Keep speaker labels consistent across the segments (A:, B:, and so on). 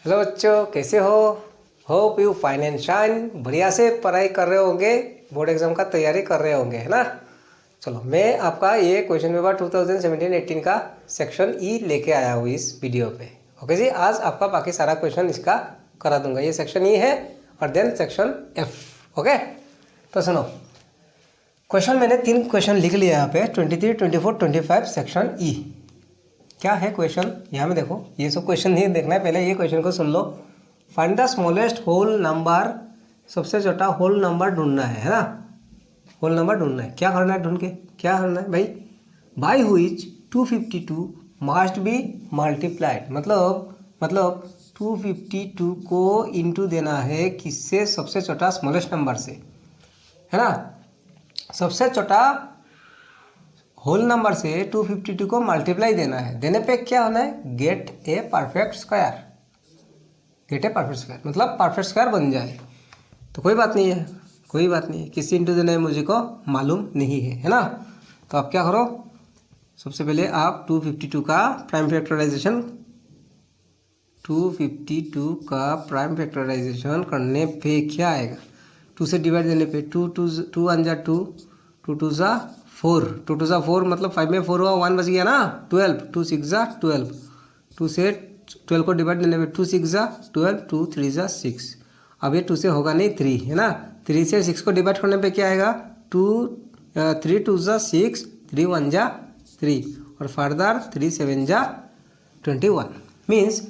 A: Hello बच्चों, कैसे हो? Hope you fine and shine. बढ़िया से पढ़ाई कर रहे होंगे, बोर्ड एग्जाम का तैयारी कर रहे होंगे, है ना। चलो, मैं आपका ये क्वेश्चन पेपर 2017-18 का सेक्शन ई लेके आया हूँ इस वीडियो पे। ओके जी, आज आपका बाकी सारा क्वेश्चन इसका करा दूंगा। ये सेक्शन ई है और देन सेक्शन एफ। ओके, तो सुनो, क्वेश्चन मैंने 3 क्वेश्चन लिख लिया यहाँ पे, 23, 24, 25 सेक्शन ई। क्या है क्वेश्चन? यहाँ में देखो, ये सब क्वेश्चन नहीं देखना है, पहले ये क्वेश्चन को सुन लो। Find the smallest whole number, सबसे छोटा होल नंबर ढूंढना है ना। होल नंबर ढूंढना है, क्या करना है? ढूंढ के क्या करना है भाई? By which 252 must be multiplied, मतलब 252 को इंटू देना है किससे? सबसे छोटा स्मॉलेस्ट नंबर से, है ना। सबसे छोटा होल नंबर से 252 को मल्टीप्लाई देना है। देने पे क्या होना है? Gate a perfect square. Gate a perfect square मतलब परफेक्ट स्क्वायर बन जाए। तो कोई बात नहीं है, कोई बात नहीं है, किसी इंटू देना है मुझे को मालूम नहीं है ना। तो आप क्या करो, सबसे पहले आप 252 का प्राइम फैक्टराइजेशन 252 का प्राइम फैक्टराइजेशन करने पे क्या आएगा? 2 से डिवाइड देने पे 2 1 जा 2, 2 2 जा 4, 2 2 जा 4 मतलब 5 में 4 हुआ, 1 बच गया ना, 12, 2 6 जा 12, 2 से 12 को डिवाइड देने पे 2 6 जा 12, 2 3 जा 6। अब ये 2 से होगा नहीं, 3 है ना। 3 से 6 को डिवाइड करने पे क्या आएगा? 3 2 जा 6, 3 1 जा 3 और फर्दर 3 7 जा 21। मीन्स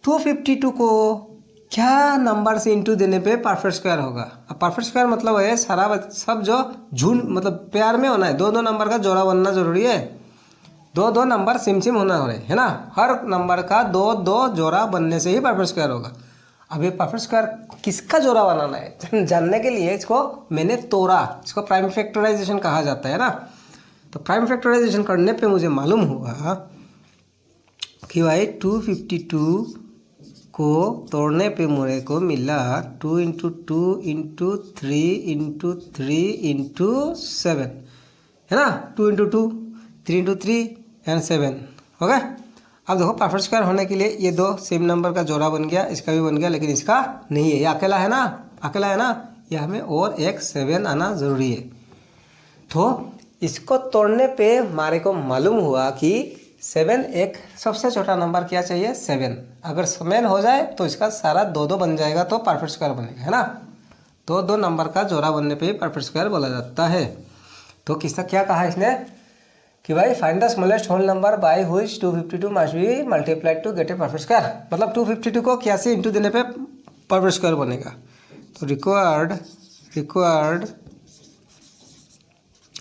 A: 252 को क्या नंबर से इंटू देने पे परफेक्ट स्क्वायर होगा? अब परफेक्ट स्क्वायर मतलब है सारा सब जो झुंड मतलब पेयर में होना है, 2 नंबर का जोड़ा बनना जरूरी है। 2 नंबर सिम होना हो रहे है ना। हर नंबर का 2 जोड़ा बनने से ही परफेक्ट स्क्वायर होगा। अब ये परफेक्ट स्क्वायर किसका जोड़ा बनाना है जानने के लिए इसको मैंने तोड़ा। इसको प्राइम फैक्टराइजेशन कहा जाता है ना। तो प्राइम फैक्टराइजेशन करने पे मुझे मालूम हुआ कि भाई 252 को तोड़ने पे मेरे को मिला 2 × 2 × 3 × 3 × 7, है ना। 2 × 2, 3 × 3 एंड 7। ओके, अब देखो परफेक्ट स्क्वायर होने के लिए ये 2 सेम नंबर का जोड़ा बन गया, इसका भी बन गया, लेकिन इसका नहीं है, ये अकेला है ना, अकेला है ना। ये हमें और एक 7 आना ज़रूरी है। तो इसको तोड़ने पे हमारे को मालूम हुआ कि 7 एक सबसे छोटा नंबर क्या चाहिए? 7। अगर 7 हो जाए तो इसका सारा 2 बन जाएगा, तो परफेक्ट स्क्वायर बनेगा, है ना। 2 नंबर का जोड़ा बनने पे ही परफेक्ट स्क्वायर बोला जाता है। तो किसका क्या कहा इसने कि भाई find the smallest whole number by which 252 must be multiplied to get a perfect square. मतलब 252 को क्या से इंटू देने पे परफेक्ट स्क्वायर बनेगा। तो required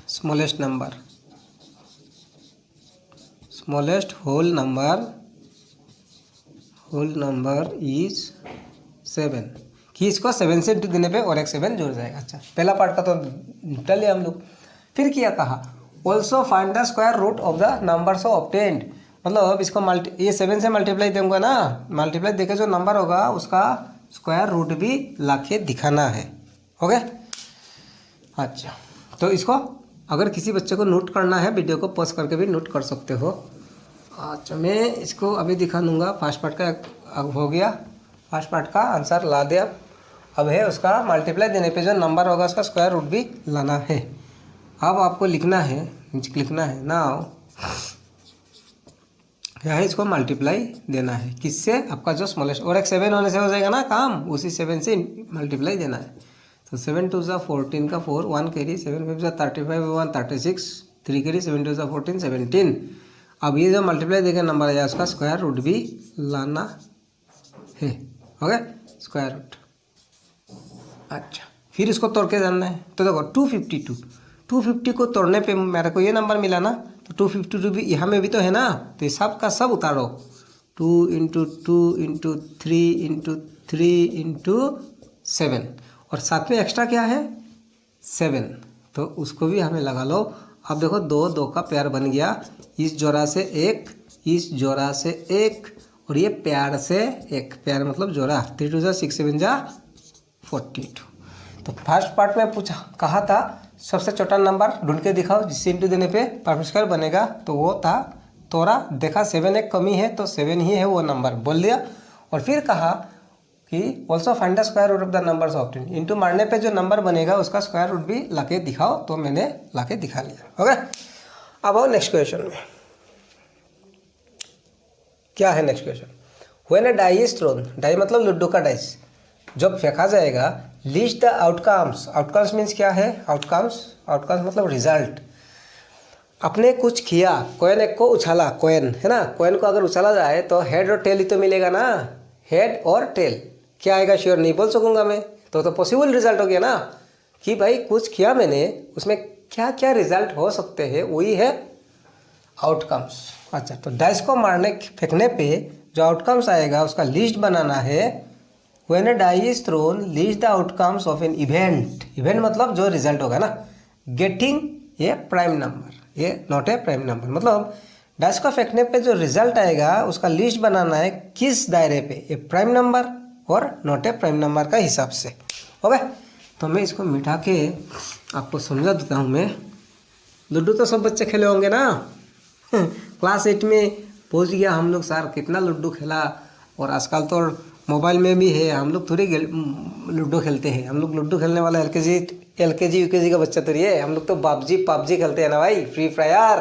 A: smallest whole number is 7। कि इसको 7 से इंटू देने पे और एक 7 जुड़ जाएगा। अच्छा, पहला पार्ट का तो निपटा लिया हम लोग। फिर क्या कहा? Also find the square root of the number so obtained. मतलब इसको ये 7 से मल्टीप्लाई दूंगा ना, मल्टीप्लाई देके जो नंबर होगा उसका स्क्वायर रूट भी लाके दिखाना है। ओके, अच्छा, तो इसको अगर किसी बच्चे को नोट करना है, वीडियो को पॉज करके भी नोट कर सकते हो। अच्छा, मैं इसको अभी दिखा दूंगा। फर्स्ट पार्ट का हो गया, फर्स्ट पार्ट का आंसर ला दिया। अब है उसका मल्टीप्लाई देने पे जो नंबर होगा उसका स्क्वायर रूट भी लाना है। अब आपको लिखना है नाउ क्या है, इसको मल्टीप्लाई देना है किससे? आपका जो स्मॉलेस्ट, और एक 7 होने से हो जाएगा ना काम, उसी 7 से मल्टीप्लाई देना है। तो 7 2 जा 14 का 4, 1 कैरी, 7 5 जा 35, 1 36, 3 कैरी, 7 2 जा 14, 17। अब ये जो मल्टीप्लाई देकर नंबर आया उसका स्क्वायर रूट भी लाना है। Okay, square root. अच्छा, फिर इसको तोड़ के जानना है। तो देखो 250 को तोड़ने पे मेरे को ये नंबर मिला ना, तो 252 भी यहाँ में भी तो है ना। तो ये सब का सब उतारो, 2 × 2 × 3 × 3 × 7 और साथ में एक्स्ट्रा क्या है? 7। तो उसको भी हमें लगा लो। अब देखो 2 का पेयर बन गया, इस जोड़ा से एक, इस जोड़ा से एक, और ये पेयर से एक, पेयर मतलब जोड़ा। 3 2 जा 6 7 जा 42। तो फर्स्ट पार्ट में कहा था सबसे छोटा नंबर ढूंढ के दिखाओ जिससे इंटू देने पे परफेक्ट स्क्वायर बनेगा। तो वो था तोड़ा, देखा 7 एक कमी है तो 7 ही है वो नंबर, बोल दिया। और फिर कहा कि also find the square root of the numbers obtain, into मारने पे जो नंबर बनेगा उसका स्क्वायर रूट भी लाके दिखाओ, तो मैंने लाके दिखा लिया। ओके, अब आओ नेक्स्ट क्वेश्चन में। क्या है next question? When a die is thrown, die मतलब लूडो का डाइस जब फेंका जाएगा, list the outcomes, outcomes means क्या है? आउटकम्स, आउटकम्स मतलब रिजल्ट। आपने कुछ किया, कॉइन एक को उछाला, कॉइन है ना, कॉइन को अगर उछाला जाए तो हेड और टेल ही तो मिलेगा ना, हेड और टेल। क्या आएगा श्योर नहीं बोल सकूंगा मैं, तो पॉसिबल रिजल्ट हो गया ना कि भाई कुछ किया मैंने, उसमें क्या क्या रिजल्ट हो सकते हैं, वही है आउटकम्स। अच्छा, तो डाइस को मारने फेंकने पे जो आउटकम्स आएगा उसका लिस्ट बनाना है। When a die is thrown list the outcomes of an event, event मतलब जो रिजल्ट होगा ना, गेटिंग ए प्राइम नंबर, ये नॉट ए प्राइम नंबर, मतलब डाइस को फेंकने पे जो रिजल्ट आएगा उसका लिस्ट बनाना है किस दायरे पे, ए प्राइम नंबर और नॉट ए प्राइम नंबर का हिसाब से। ओके, तो मैं इसको मिटा के आपको समझा देता हूँ। मैं लूडो तो सब बच्चे खेले होंगे ना क्लास 8 में पहुँच गया हम लोग, सर कितना लूडो खेला, और आजकल तो मोबाइल में भी है, हम लोग थोड़ी लूडो खेलते हैं। हम लोग लूडो खेलने वाला एलकेजी यूकेजी का बच्चा थोड़ी है, हम लोग तो पबजी खेलते हैं ना भाई, फ्री फायर।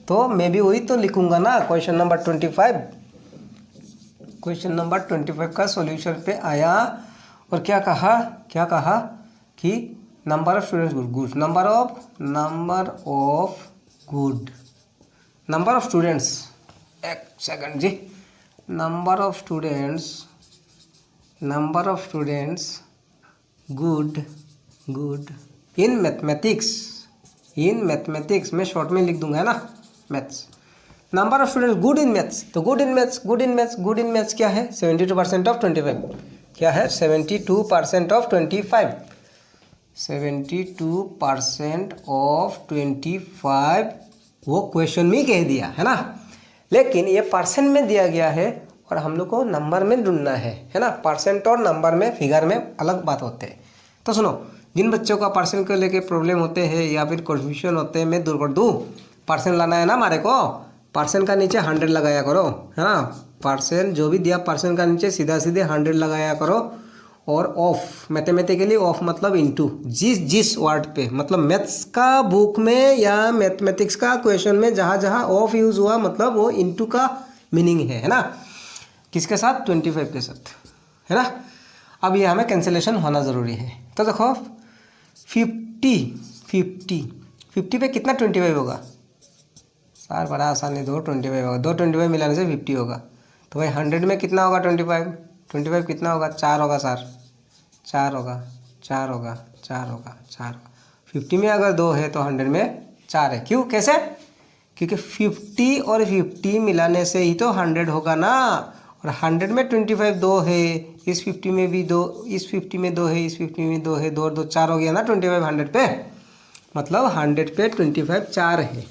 A: तो मैं भी वही तो लिखूंगा ना, क्वेश्चन नंबर 25, क्वेश्चन नंबर 25 का सॉल्यूशन पे आया और क्या कहा कि number of students good, number of students, एक सेकंड जी, number of students good in mathematics, मैं शॉर्ट में लिख दूंगा है ना, maths. Number of students good in maths, तो गुड इन मैथ्स क्या है? 72% ऑफ 25, क्या है? 72% ऑफ 25, 72% ऑफ 25 वो क्वेश्चन में कह दिया है ना, लेकिन ये परसेंट में दिया गया है और हम लोग को नंबर में ढूंढना है ना। परसेंट और नंबर में, फिगर में अलग बात होते हैं। तो सुनो, जिन बच्चों का परसेंट को लेके प्रॉब्लम होते हैं या फिर कन्फ्यूजन होते हैं, मैं दूर कर दूँ। परसेंट लाना है ना हमारे को, परसेंट का नीचे 100 लगाया करो, है ना। परसेंट जो भी दिया परसेंट का नीचे सीधा 100 लगाया करो। और ऑफ, मैथमेटिकली ऑफ मतलब इनटू, जिस वर्ड पे, मतलब मैथ्स का बुक में या मैथमेटिक्स का क्वेश्चन में जहाँ ऑफ यूज़ हुआ मतलब वो इनटू का मीनिंग है ना। किसके साथ? 25 के साथ, है ना। अब ये हमें कैंसिलेशन होना ज़रूरी है। तो देखो 50 पे कितना 25 होगा सर? बड़ा आसान है, 2 25 होगा, 2 25 मिलाने से 50 होगा। तो भाई 100 में कितना होगा? 25 कितना होगा? 4 होगा सर, 4 होगा। 50 में अगर 2 है तो 100 में 4 है। क्यों, कैसे? क्योंकि 50 और 50 मिलाने से ही तो 100 होगा ना। और 100 में 25 2 है, इस 50 में भी 2, इस 50 में 2 है, इस 50 में 2 है, 2 और 2 4 हो गया ना 25 100 पे। मतलब 100 पे 25 4 है।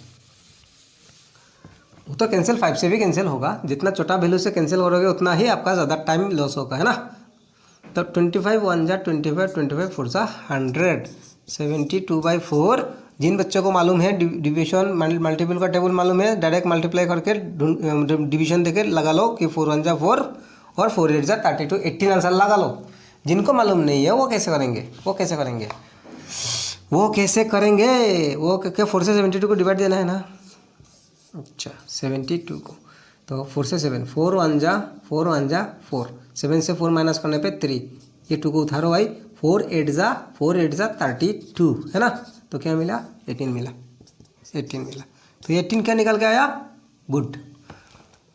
A: वो तो कैंसिल 5 से भी कैंसिल होगा, जितना छोटा वैल्यू से कैंसिल करोगे उतना ही आपका ज़्यादा टाइम लॉस होगा, है ना। तो 25 1 जा 25, 25 4 जा 100, 72/4। जिन बच्चों को मालूम है डिवीजन मल्टीपल का टेबल मालूम है, डायरेक्ट मल्टीप्लाई करके डिवीजन देके लगा लो कि 4 1 जा 4 और 4 8 जा 32, 18 आंसर लगा लो। जिनको मालूम नहीं है वो कैसे करेंगे? वो क्या 4 से 72 को डिवाइड देना है ना। अच्छा, 72 को तो 4 से 7, 4 1 जा 4, 7 से 4 माइनस करने पे 3, ये 2 को उतारो भाई, 4 8 जा 32, है ना। तो क्या मिला? 18 मिला। तो 18 क्या निकल के आया? गुड।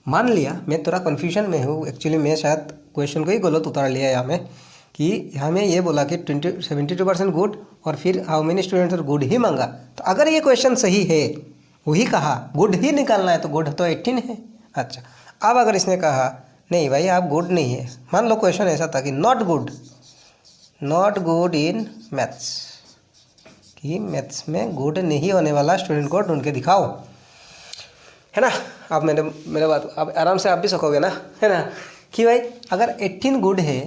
A: मान लिया मैं थोड़ा कन्फ्यूजन में हूँ, एक्चुअली मैं शायद क्वेश्चन को ही गलत उतार लिया यहाँ में, कि यहाँ में ये बोला कि 72% गुड और फिर how many students are good ही मांगा। तो अगर ये क्वेश्चन सही है, वही कहा गुड ही निकालना है, तो गुड तो 18 है। अच्छा, अब अगर इसने कहा नहीं भाई आप गुड नहीं है, मान लो क्वेश्चन ऐसा था कि नॉट गुड इन मैथ्स, कि मैथ्स में गुड नहीं होने वाला स्टूडेंट को ढूंढ के दिखाओ, है ना। आप मेरे बात आप आराम से आप भी सकोगे ना, है ना, कि भाई अगर 18 गुड है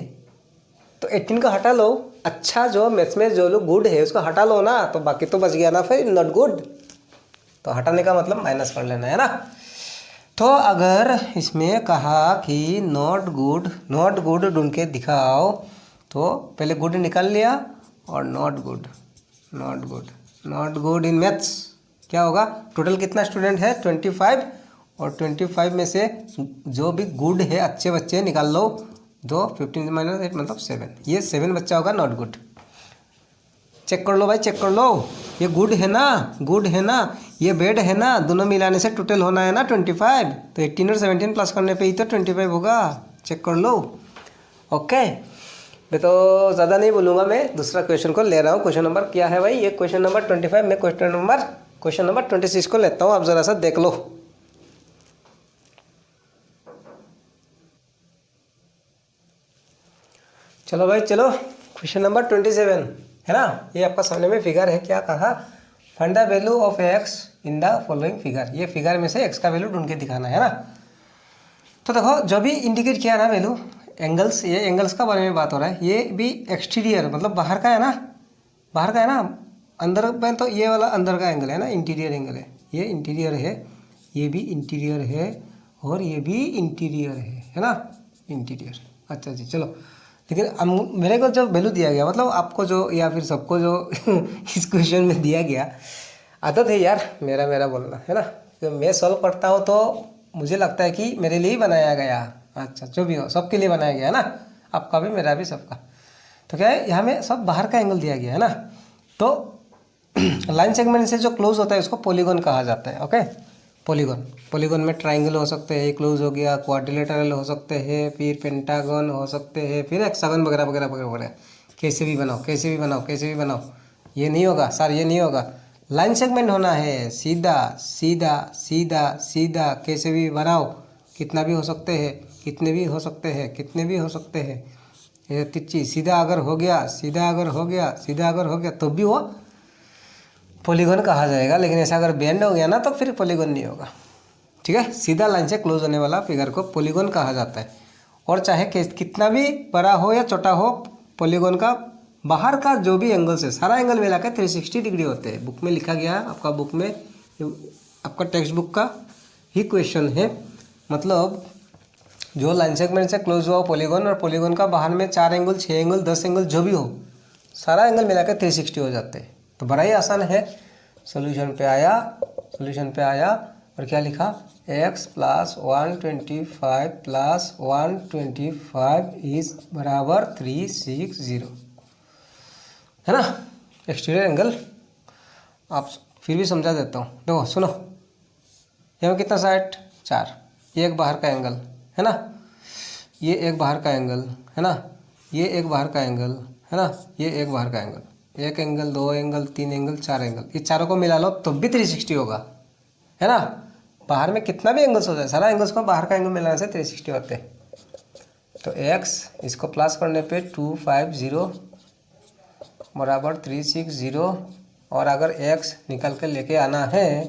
A: तो 18 को हटा लो। अच्छा, जो मैथ्स में जो लोग गुड है उसको हटा लो ना, तो बाकी तो बच गया ना फिर नॉट गुड। तो हटाने का मतलब माइनस कर लेना है ना। तो अगर इसमें कहा कि नॉट गुड ढूंढ के दिखाओ, तो पहले गुड निकाल लिया और नॉट गुड इन मैथ्स क्या होगा? टोटल कितना स्टूडेंट है? 25, और 25 में से जो भी गुड है, अच्छे बच्चे निकाल लो, तो 15 - 8 मतलब 7, ये 7 बच्चा होगा नॉट गुड। चेक कर लो भाई, चेक कर लो, ये गुड है ना, ये बैड है ना, दोनों मिलाने से टोटल होना है ना 25, तो 18 और 17 प्लस करने पे ही तो 25 होगा। चेक कर लो। ओके, मैं तो ज़्यादा नहीं बोलूँगा, मैं दूसरा क्वेश्चन को ले रहा हूँ। क्वेश्चन नंबर क्या है भाई? ये क्वेश्चन नंबर 25, मैं क्वेश्चन नंबर 26 को लेता हूँ, आप ज़रा सा देख लो। चलो भाई चलो, क्वेश्चन नंबर 27 है ना, ये आपका सामने में फिगर है। क्या कहा? Find the value of x in the following figure. ये फिगर में से एक्स का वैल्यू ढूंढ के दिखाना है ना। तो देखो, जो भी इंडिकेट किया ना वैल्यू, एंगल्स, ये एंगल्स का बारे में बात हो रहा है। ये भी एक्सटीरियर मतलब बाहर का है ना, अंदर में तो ये वाला अंदर का एंगल है ना, इंटीरियर एंगल है। ये इंटीरियर है, ये भी इंटीरियर है, और ये भी इंटीरियर है ना, इंटीरियर। अच्छा जी, चलो। लेकिन मेरे को जो वैल्यू दिया गया, मतलब आपको जो या फिर सबको जो इस क्वेश्चन में दिया गया, आदत है यार मेरा बोलना है ना, तो मैं सॉल्व करता हूँ तो मुझे लगता है कि मेरे लिए ही बनाया गया। अच्छा, जो भी हो, सबके लिए बनाया गया है ना, आपका भी, मेरा भी, सबका। तो क्या है, यहाँ में सब बाहर का एंगल दिया गया है ना। तो लाइन सेगमेंट से जो क्लोज होता है उसको पॉलीगॉन कहा जाता है। ओके, पॉलीगॉन में ट्राइंगल हो सकते हैं, क्लोज हो गया, क्वाड्रिलेटरल हो सकते हैं, फिर पेंटागन हो सकते हैं, फिर हेक्सागन वगैरह वगैरह वगैरह। कैसे भी बनाओ, ये नहीं होगा सर, ये नहीं होगा। लाइन सेगमेंट होना है, सीधा सीधा सीधा सीधा, कैसे भी बनाओ, कितना भी हो सकते हैं, कितने भी हो सकते हैं। ये तिच्ची सीधा अगर हो गया तो भी वो पॉलीगॉन कहा जाएगा। लेकिन ऐसा अगर बेंड हो गया ना, तो फिर पॉलीगॉन नहीं होगा। ठीक है, सीधा लाइन से क्लोज होने वाला फिगर को पॉलीगॉन कहा जाता है। और चाहे कितना भी बड़ा हो या छोटा हो, पॉलीगॉन का बाहर का जो भी एंगल है, सारा एंगल मिला के 360 डिग्री होते हैं। बुक में लिखा गया है, आपका बुक में, आपका टेक्स्ट बुक का ही क्वेश्चन है। मतलब जो लाइन सेगमेंट से क्लोज हुआ पॉलीगॉन, और पॉलीगॉन का बाहर में 4 एंगल, 6 एंगल, 10 एंगल जो भी हो, सारा एंगल मिला के 360 हो जाते हैं। तो बड़ा ही आसान है। सोल्यूशन पे आया और क्या लिखा? x + 125 + 125 इज बराबर 360, है ना, एक्सटीरियर एंगल। आप फिर भी समझा देता हूँ, देखो सुनो, यहाँ कितना साइड? 4, ये एक बाहर का एंगल है ना, ये एक बाहर का एंगल है ना, ये एक बाहर का एंगल है ना, ये एक बाहर का angle, 1 angle, 2 angle, 3 angle, 4 angle, ये चारों को मिला लो तो भी 360 होगा, है ना। बाहर में कितना भी एंगल्स हो जाए, सारा एंगल्स को बाहर का एंगल मिलाने से 360 होते हैं। तो x इसको प्लस करने पे 250 बराबर 360, और अगर x निकल के लेके आना है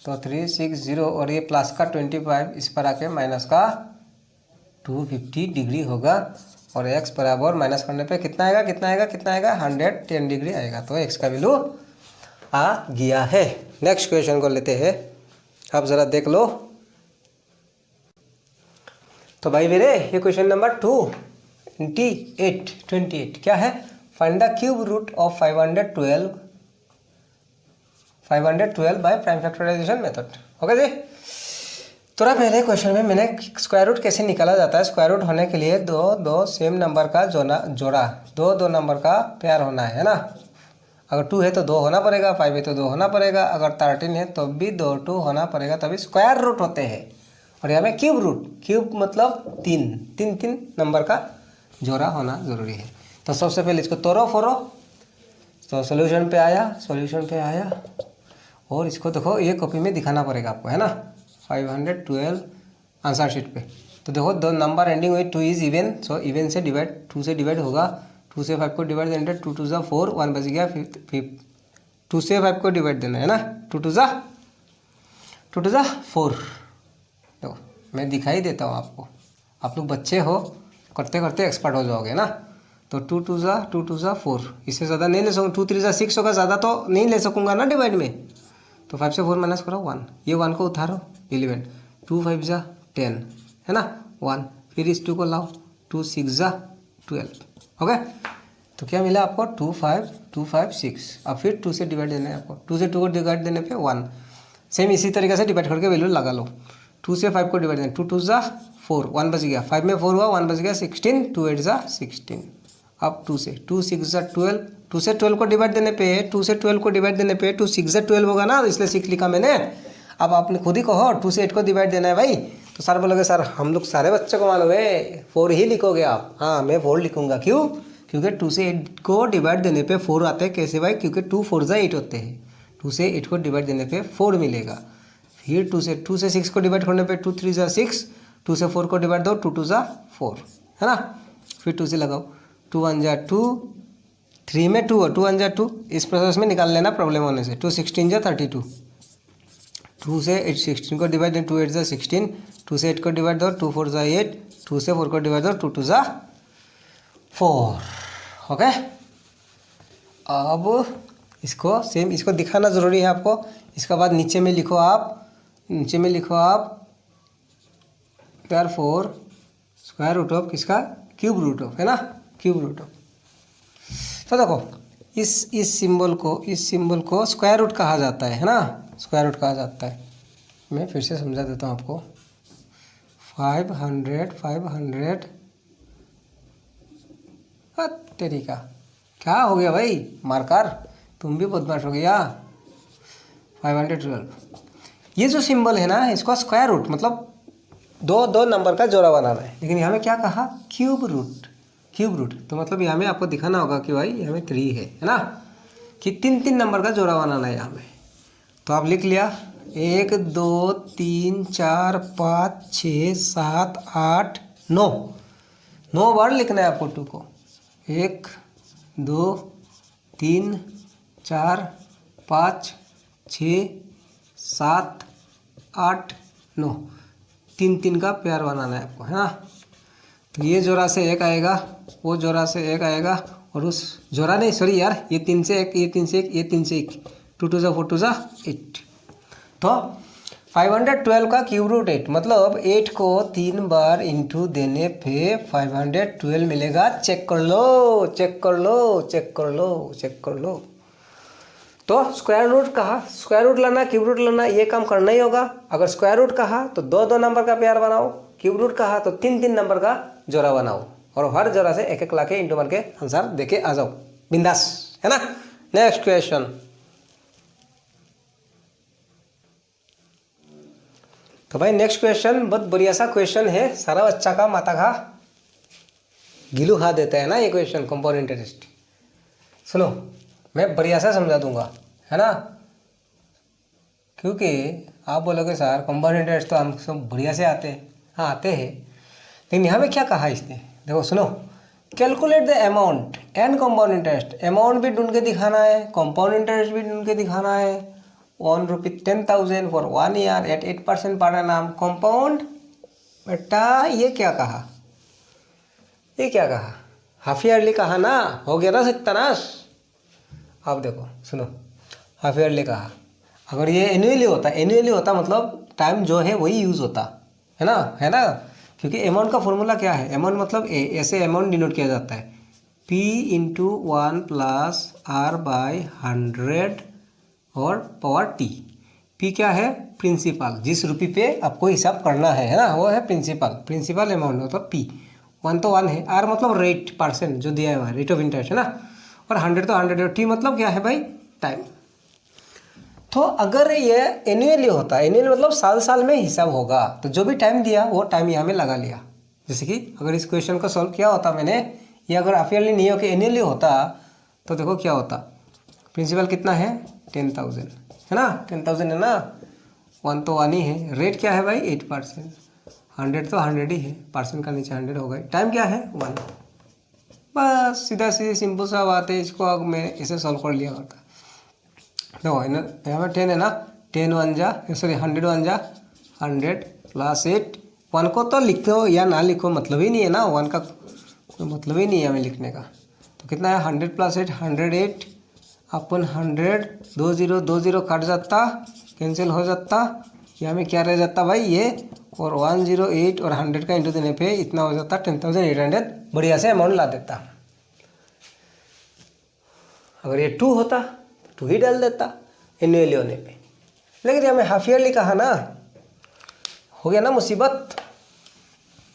A: तो 360 और ये प्लस का 25 इस पर आके माइनस का 250 डिग्री होगा, और x बराबर माइनस करने पे कितना आएगा 110 डिग्री आएगा। तो x का वैल्यू आ गया है। नेक्स्ट क्वेश्चन को लेते हैं, आप ज़रा देख लो। तो भाई मेरे, ये क्वेश्चन नंबर 28 क्या है? Find the cube root of 512 by prime factorization method. Okay जी। तो पहले क्वेश्चन में मैंने स्क्वायर रूट कैसे निकाला जाता है। स्क्वायर रूट होने के लिए दो सेम नंबर का जोड़ा, दो नंबर का पेयर होना है ना। अगर 2 है तो 2 होना पड़ेगा, 5 है तो 2 होना पड़ेगा, अगर 13 है तो भी 2 होना पड़ेगा, तभी स्क्वायर रूट होते हैं। और यहाँ में क्यूब मतलब 3 नंबर का जोड़ा होना ज़रूरी है। तो सबसे पहले इसको तोड़ो फोड़ो, तो सॉल्यूशन पे आया, और इसको देखो, ये कॉपी में दिखाना पड़ेगा आपको, है ना। 512 आंसर शीट पे। तो देखो, 2 number ending with 2 is even, so even से डिवाइड, 2 से डिवाइड होगा, 2 से 5 को डिवाइड देना, 2 2 जा 4, 1 बच गया, 2 से 5 को डिवाइड देना है ना, 2 2 जा 4। देखो मैं दिखाई देता हूँ आपको, आप लोग बच्चे हो, करते करते एक्सपर्ट हो जाओगे ना। तो 2 2 जा 4, इससे ज़्यादा नहीं ले सकूँ, 2 3 जा 6 होगा, ज़्यादा तो नहीं ले सकूँगा ना डिवाइड में। तो 5 से 4 माइनस करो 1, ये 1 को उतारो 11, 2 5 जा 10 है ना 1, फिर इस 2 को लाओ 2 6 जा 12। ओके, तो क्या मिला आपको 2 5 2 5 6। अब फिर 2 से डिवाइड देना है आपको, 2 से 2 को डिवाइड देने पे 1। सेम इसी तरीके से डिवाइड करके वैल्यू लगा लो। 2 से 5 को डिवाइड देना, 2 2 जा 4, 1 बच गया, 5 में 4 हुआ, 1 बच गया 16, 2 8 जा 16। अब 2 से 2 6 जा 12, 2 से 12 को डिवाइड देने पे 2 से 12 को डिवाइड देने पे 2 6 जा 12 होगा ना, इसलिए 6 लिखा मैंने। अब आपने खुद ही कहो 2 से 8 को डिवाइड देना है भाई, तो सर बोलोगे सर हम लोग सारे बच्चों को मालूम है 4 ही लिखोगे आप। हाँ मैं 4 लिखूंगा, क्यों? क्योंकि 2 से 8 को डिवाइड देने पे 4 आते हैं। कैसे भाई? क्योंकि 2 4 जा 8 होते हैं, 2 से 8 को डिवाइड देने पे 4 मिलेगा। फिर 2 से 6 को डिवाइड करने पे 2 3 जा 6, 2 से 4 को डिवाइड दो 2 2 जा 4 है ना। फिर 2 से लगाओ, 2 1 जा 2, 3 में 2 2 1 जा 2, इस प्रोसेस में निकाल लेना प्रॉब्लम होने से। 2 16 जा 32, 2 से 8 16 को डिवाइड 2 8 जा 16, 2 से 8 को डिवाइड दो 2 4 जा 8, 2 से 4 को डिवाइड दो 2 2 जा 4। ओके, अब इसको सेम इसको दिखाना ज़रूरी है आपको। इसके बाद नीचे में लिखो आप, नीचे में लिखो आप therefore स्क्वायर रूट ऑफ किसका? क्यूब रूट ऑफ, है ना, क्यूब रूट ऑफ। तो देखो इस सिंबल को स्क्वायर रूट कहा जाता है ना, स्क्वायर रूट कहा जाता है। मैं फिर से समझा देता हूँ आपको। 500 तरीका क्या हो गया भाई मार्कर, तुम भी बदमाश हो गया। 512, ये जो सिंबल है ना इसको स्क्वायर रूट मतलब दो नंबर का जोड़ा बनाना है, लेकिन यहाँ में क्या कहा? Cube root, cube root. तो मतलब यहाँ में आपको दिखाना होगा कि भाई यहाँ में 3 है ना, कि 3 नंबर का जोड़ा बनाना है यहाँ में। तो आप लिख लिया 1 2 3 4 5 6 7 8 9, 9 बार लिखना है आपको 2 को। 1 2 3 4 5 6 7 8 9, 3 का पेयर बनाना है आपको, है ना। तो ये जोड़ा से 1 आएगा, वो जोड़ा से 1 आएगा, और उस जोड़ा नहीं सॉरी यार, ये 3 से 1, ये 3 से 1, ये 3 से 1, 2 2 जा 4 2 जा 8। तो 512 का क्यूब रूट 8 मतलब 8 को 3 बार इंटू देने पे 512 मिलेगा। चेक कर लो, चेक कर लो, चेक कर लो, चेक कर लो। तो स्क्वायर रूट कहा, स्क्वायर रूट लाना, क्यूब रूट लाना, ये काम करना ही होगा। अगर स्क्वायर रूट कहा तो 2 नंबर का पेयर बनाओ, क्यूब रूट कहा तो 3 नंबर का जोड़ा बनाओ, और हर जोड़ा से 1 ला के इंटू मार के आंसर देके आ जाओ बिंदास, है ना। Next question. तो भाई नेक्स्ट क्वेश्चन बहुत बढ़िया सा क्वेश्चन है, सारा बच्चा का माथा खा गिलू खा देता है ना ये क्वेश्चन, कंपाउंड इंटरेस्ट। सुनो मैं बढ़िया सा समझा दूंगा, है ना, क्योंकि आप बोलोगे सर कंपाउंड इंटरेस्ट तो हम सब बढ़िया से आते हैं। हाँ आते हैं, लेकिन यहाँ में क्या कहा इसने, देखो सुनो। Calculate the amount and compound interest, amount भी ढूंढ के दिखाना है, कंपाउंड इंटरेस्ट भी ढूंढ के दिखाना है। 1 रुपये 10,000 for 1 year eight 8% per annum compound. बेटा ये क्या कहा, ये क्या कहा? हाफ ईयरली कहा ना, हो गया ना सत्यानाश। आप देखो सुनो, हाफ ईयरली कहा, अगर ये एनुअली होता मतलब टाइम जो है वही यूज़ होता है ना, क्योंकि अमाउंट का फॉर्मूला क्या है? अमाउंट मतलब ऐसे अमाउंट डिनोट किया जाता है P into 1 plus R by 100 और पावर T। P क्या है? प्रिंसिपल, जिस रुपये पे आपको हिसाब करना है ना, वो है प्रिंसिपल अमाउंट मतलब P। 1 तो 1 है, R मतलब रेट परसेंट जो दिया हुआ है, रेट ऑफ इंटरेस्ट है ना, और 100 तो 100 है। T मतलब क्या है भाई? टाइम। तो अगर ये एनुअली होता, एनुअली मतलब साल में हिसाब होगा, तो जो भी टाइम दिया वो टाइम यहाँ में लगा लिया। जैसे कि अगर इस क्वेश्चन को सॉल्व किया होता मैंने, ये अगर हाफ ईयरली नहीं हो कि एनुअली होता, तो देखो क्या होता। प्रिंसिपल कितना है? 10,000 है ना, 10,000 है ना, 1 तो 1 ही है। रेट क्या है भाई? 8%। 100 तो 100 ही है, परसेंट का नीचे 100 हो गए। टाइम क्या है? 1। बस सीधा सीधी सिंपल सा बात है, इसको अब मैं इसे सॉल्व कर लिया करता। देखो यहाँ में 10 है ना, 10 1 जा सॉरी 100 1 जा 100 प्लस 8। 1 को तो लिखो या ना लिखो मतलब ही नहीं है ना, 1 का कोई मतलब ही नहीं है हमें लिखने का। तो कितना है? 100 प्लस 8 108 अपन 100, 2 0 2 0 कट जाता, कैंसिल हो जाता, यहाँ में क्या रह जाता भाई ये, और 108 और 100 का इंटू देने पे इतना हो जाता 10,800। बढ़िया से अमाउंट ला देता। अगर ये 2 होता तो 2 ही डाल देता एनुअली होने पे, लेकिन हमें हाफ ईयरली कहा ना, हो गया ना मुसीबत।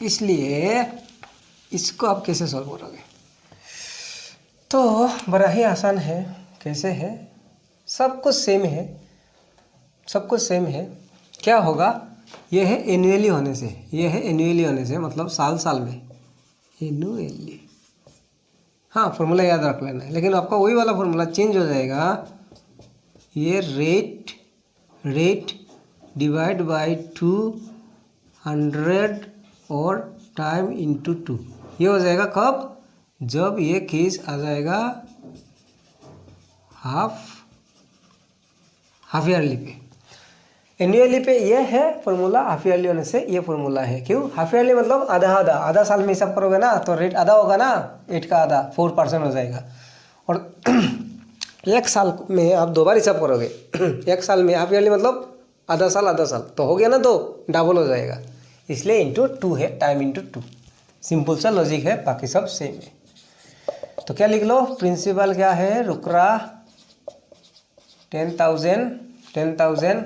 A: इसलिए इसको आप कैसे सॉल्व करोगे? तो बड़ा ही आसान है। कैसे है? सब कुछ सेम है, सब कुछ सेम है। क्या होगा? ये है एनुअली होने से, ये है एनुअली होने से मतलब साल साल में एनुअली। हाँ फॉर्मूला याद रख लेना है, लेकिन आपका वही वाला फॉर्मूला चेंज हो जाएगा। ये रेट डिवाइड बाय 200 और टाइम इंटू 2। ये हो जाएगा कब? जब ये केस आ जाएगा हाफ ईयरली पे। एनुअली पे ये है फॉर्मूला, हाफ ईयरली होने से ये फॉर्मूला है। क्यों? हाफ ईयरली मतलब आधा साल में हिसाब करोगे ना तो रेट आधा होगा ना, 8 का आधा 4% हो जाएगा। और 1 साल में आप 2 बार हिसाब करोगे 1 साल में हाफ ईयरली मतलब आधा साल तो हो गया ना, 2 डबल हो जाएगा। इसलिए इंटू 2 है, टाइम इंटू 2। सिंपल सा लॉजिक है, बाकी सब सेम है। तो क्या लिख लो? प्रिंसिपल क्या है? रुकरा 10,000।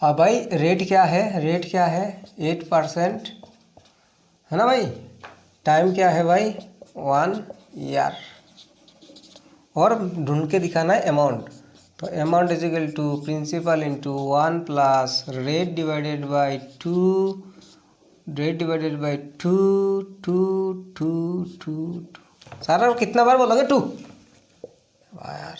A: अब भाई रेट क्या है? रेट क्या है? 8% है ना भाई। टाइम क्या है भाई? 1 ईयर। और ढूंढ के दिखाना है अमाउंट। तो amount is equal to principal into 1 plus rate divided by 2 सारा कितना बार बोलोगे? 2 यार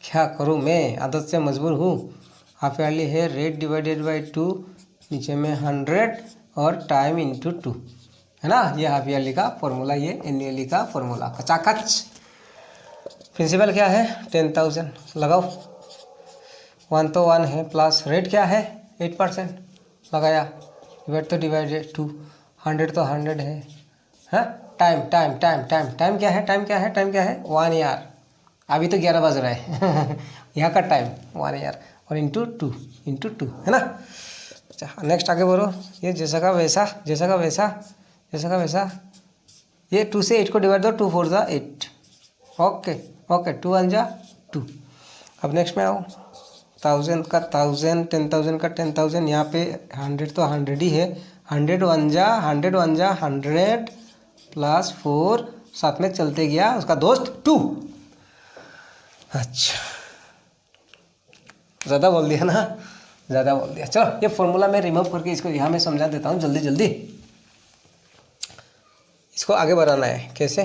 A: क्या करूँ मैं, आदत से मजबूर हूँ। हाफ ईयरली है, रेट डिवाइडेड बाई 2, नीचे में 100 और टाइम इंटू 2 है ना। ये हाफ ईयरली का फॉर्मूला, ये एनुअली का फॉर्मूला कचाकच। प्रिंसिपल क्या है? 10,000 लगाओ, 1 तो 1 है, प्लस रेट क्या है? 8% लगाया, डिवाइड तो डिवाइडेड 2, 100 तो 100 है। हाँ टाइम क्या है? टाइम क्या है? 1 ईयर। अभी तो 11 बज रहा है यहाँ का टाइम 1 ईयर और इंटू 2 है ना। अच्छा नेक्स्ट आगे बढ़ो। ये जैसा का वैसा ये 2 से 8 को डिवाइड दो, 2 4 जा 8। ओके 2 1 जा 2। अब नेक्स्ट में आओ, 1000 का 1000, 10,000 का 10,000। यहाँ पे 100 तो 100 ही है, 100 1 जा 100 प्लस 4, साथ में चलते गया उसका दोस्त 2। अच्छा ज़्यादा बोल दिया ना, ज़्यादा बोल दिया। चलो ये फॉर्मूला मैं रिमूव करके इसको यहाँ में समझा देता हूँ जल्दी। इसको आगे बढ़ाना है। कैसे?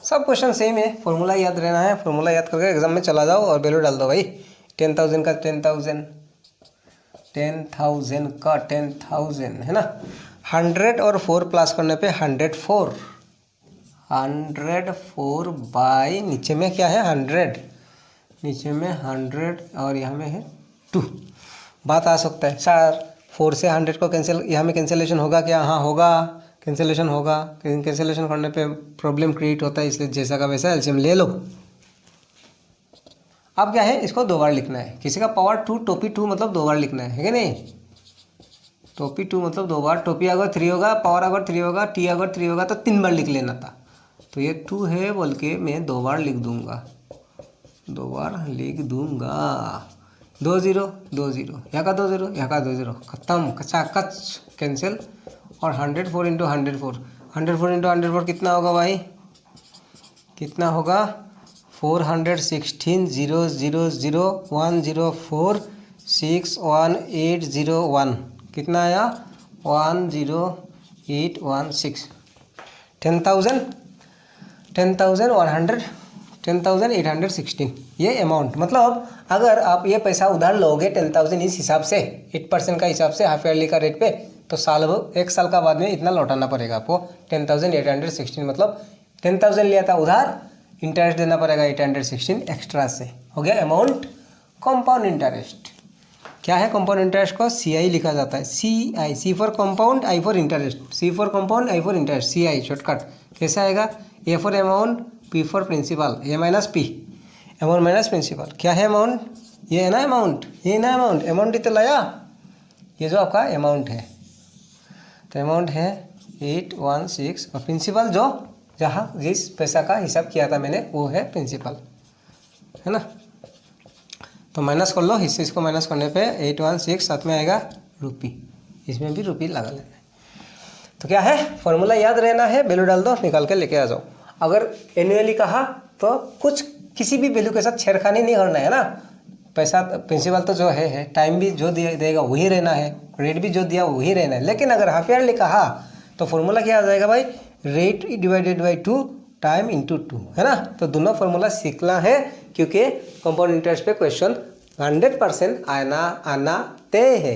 A: सब क्वेश्चन सेम है, फॉर्मूला याद रहना है। फॉर्मूला याद करके एग्जाम में चला जाओ और वैल्यू डाल दो भाई। 10,000 का 10,000 का 10,000 है ना। 100 और 4 प्लस करने पे 104 बाई नीचे में क्या है? 100, नीचे में 100 और यहाँ में है 2। बात आ सकता है सर 4 से 100 को कैंसिल, यहाँ में कैंसिलेशन होगा क्या? हाँ होगा, कैंसिलेशन होगा। कैंसिलेशन करने पे प्रॉब्लम क्रिएट होता है, इसलिए जैसा का वैसा एलसीएम ले लो। अब क्या है? इसको 2 बार लिखना है। किसी का पावर 2 टोपी 2 मतलब 2 बार लिखना है कि नहीं? टोपी 2 मतलब 2 बार। टोपी अगर 3 होगा, पावर अगर 3 होगा, टी अगर 3 होगा तो 3 बार लिख लेना था। तो ये 2 है बोल के मैं 2 बार लिख दूंगा, 2 बार लिख दूंगा। 2 0 2 0, यहाँ का 2 0, यहाँ का 2 0, खत्म, कचाकच कैंसिल। और 104 इंटू 104 कितना होगा भाई? कितना होगा? 416 0 0 0 1 0 4 6 1 8 0 1 कितना आया? 10816। 10,816 ये अमाउंट। मतलब अगर आप ये पैसा उधार लोगे 10,000 इस हिसाब से 8% का हिसाब से हाफ ईयरली का रेट पे, तो 1 साल का बाद में इतना लौटाना पड़ेगा आपको। 10,816 मतलब 10,000 लिया था उधार, इंटरेस्ट देना पड़ेगा 816 एक्स्ट्रा से। हो गया अमाउंट। कंपाउंड इंटरेस्ट क्या है? कंपाउंड इंटरेस्ट को CI लिखा जाता है। C for compound, I for interest. C for compound, I for interest, CI shortcut. कैसा आएगा? A for amount, P for principal, A minus P, amount minus principal. क्या है अमाउंट? ये है ना अमाउंट, ये ना अमाउंट ही तो लाया, ये जो आपका अमाउंट है, तो अमाउंट है 816 और प्रिंसिपल जो जहाँ जिस पैसा का हिसाब किया था मैंने वो है प्रिंसिपल, है ना। तो माइनस कर लो, इससे इसको माइनस करने पे 816 साथ में आएगा रुपी, इसमें भी रुपी लगा लेना है। तो क्या है, फॉर्मूला याद रहना है, वैल्यू डाल दो, निकाल के लेके आ जाओ। अगर एनुअली कहा तो कुछ किसी भी वैल्यू के साथ छेड़खानी नहीं करना है ना। पैसा प्रिंसिपल तो जो है टाइम भी जो देगा वही रहना है, रेट भी जो दिया वही रहना है। लेकिन अगर हाफ ईयरली कहा तो फॉर्मूला क्या आ जाएगा भाई, rate divided by 2 time into 2, है ना। तो दोनों फॉर्मूला सीखना है, क्योंकि कंपाउंड इंटरेस्ट पे क्वेश्चन 100% आना तय है।